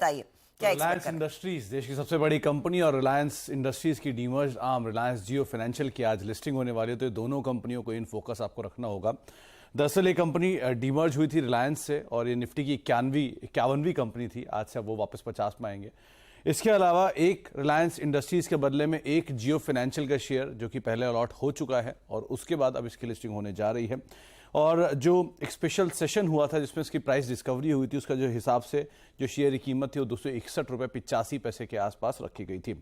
बताइए क्या रिलायंस इंडस्ट्रीज देश की सबसे बड़ी कंपनी और रिलायंस इंडस्ट्रीज की डीमर्ज आर्म रिलायंस जियो फाइनेंशियल की आज लिस्टिंग होने वाली है, तो ये दोनों कंपनियों को इन फोकस आपको रखना होगा। दरअसल ये कंपनी डीमर्ज हुई थी रिलायंस से और ये निफ्टी की 51वीं कंपनी थी। आज से अब वो वापस 50 में आएंगे। इसके अलावा एक रिलायंस इंडस्ट्रीज के बदले में एक जियो फाइनेंशियल का शेयर जो कि पहले अलॉट हो चुका है और उसके बाद अब इसकी लिस्टिंग होने जा रही है। और जो एक स्पेशल सेशन हुआ था जिसमें इसकी प्राइस डिस्कवरी हुई थी, उसका जो हिसाब से जो शेयर की कीमत थी वो 261 रुपये 85 पैसे के आसपास रखी गई थी।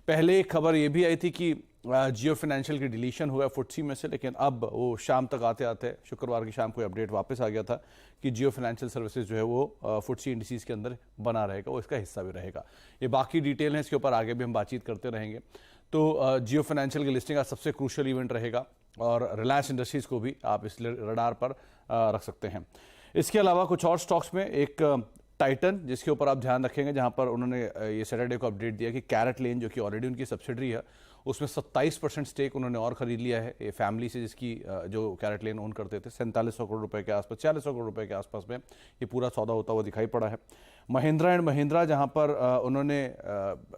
पहले एक खबर ये भी आई थी कि जियो फाइनेंशियल की डिलीशन हुआ फुटसी में से, लेकिन अब वो शाम तक आते आते शुक्रवार की शाम को अपडेट वापस आ गया था कि जियो फाइनेंशियल सर्विसेज जो है वो फुटसी इंडिसेस के अंदर बना रहेगा, वो इसका हिस्सा भी रहेगा। ये बाकी डिटेल है, इसके ऊपर आगे भी हम बातचीत करते रहेंगे। तो जियो फाइनेंशियल की लिस्टिंग का सबसे क्रूशियल इवेंट रहेगा और रिलायंस इंडस्ट्रीज को भी आप इस रडार पर रख सकते हैं। इसके अलावा कुछ और स्टॉक्स में एक टाइटन जिसके ऊपर आप ध्यान रखेंगे, जहां पर उन्होंने ये सैटरडे को अपडेट दिया कि कैरेटलेन जो कि ऑलरेडी उनकी सब्सिडरी है उसमें 27% स्टेक उन्होंने और खरीद लिया है। ये फैमिली से जिसकी जो कैरेटलेन ओन करते थे 4700 करोड़ रुपए के आसपास 4600 करोड़ रुपए के आसपास में ये पूरा सौदा होता हुआ दिखाई पड़ा है। महिंद्रा एंड महिंद्रा जहां पर उन्होंने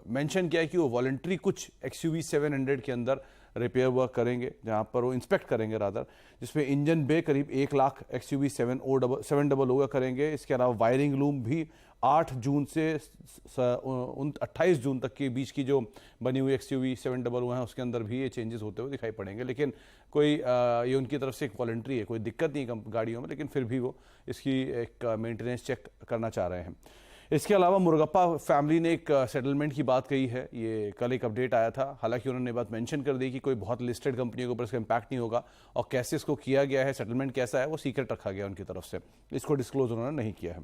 मेंशन किया है कि वो वॉलंटरी कुछ XUV 700 के अंदर रिपेयर वर्क करेंगे, जहां पर वो इंस्पेक्ट करेंगे रादर, जिसमें इंजन बे करीब 1 लाख XUV 700 करेंगे। इसके अलावा वायरिंग लूम भी 8 जून से 28 जून तक के बीच की जो बनी हुई XUV 700 है उसके अंदर भी ये चेंजेस होते हुए दिखाई पड़ेंगे। लेकिन कोई ये उनकी तरफ से एक वॉलंटरी है, कोई दिक्कत नहीं है गाड़ियों में, लेकिन फिर भी वो इसकी एक मेंटेनेंस चेक करना चाह रहे हैं। इसके अलावा मुरुगप्पा फैमिली ने एक सेटलमेंट की बात कही है, ये कल एक अपडेट आया था। हालांकि उन्होंने बात मेंशन कर दी कि कोई बहुत लिस्टेड कंपनियों के ऊपर इसका इंपैक्ट नहीं होगा और कैसे इसको किया गया है, सेटलमेंट कैसा है, वो सीक्रेट रखा गया उनकी तरफ से, इसको डिस्क्लोज उन्होंने नहीं किया है।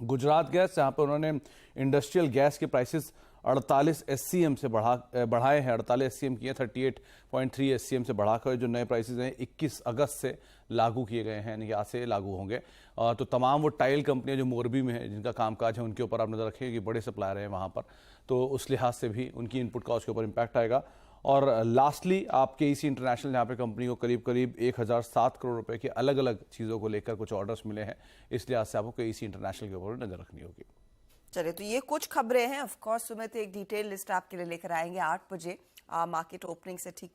गुजरात गैस जहां पर उन्होंने इंडस्ट्रियल गैस के प्राइसेस 48 SCM से बढ़ाए हैं, 48 SCM किए, 38.3 SCM से बढ़ाकर जो नए प्राइसेस हैं 21 अगस्त से लागू किए गए हैं, यानी आज से लागू होंगे। तो तमाम वो टाइल कंपनियां जो मोरबी में है जिनका कामकाज है उनके ऊपर आप नजर रखेंगे कि बड़े सप्लायर हैं वहां पर, तो उस लिहाज से भी उनकी इनपुट कॉस्ट के ऊपर इंपैक्ट आएगा। और लास्टली आप KEC इंटरनेशनल जहाँ पे कंपनी को करीब करीब 1007 करोड़ रुपए की अलग अलग चीज़ों को लेकर कुछ ऑर्डर्स मिले हैं, इस लिहाज से आपको KEC इंटरनेशनल के ऊपर नजर रखनी होगी। चलिए, तो ये कुछ खबरें हैं। ऑफ कोर्स सुमित एक डिटेल लिस्ट आपके लिए लेकर आएंगे 8 बजे मार्केट ओपनिंग से ठीक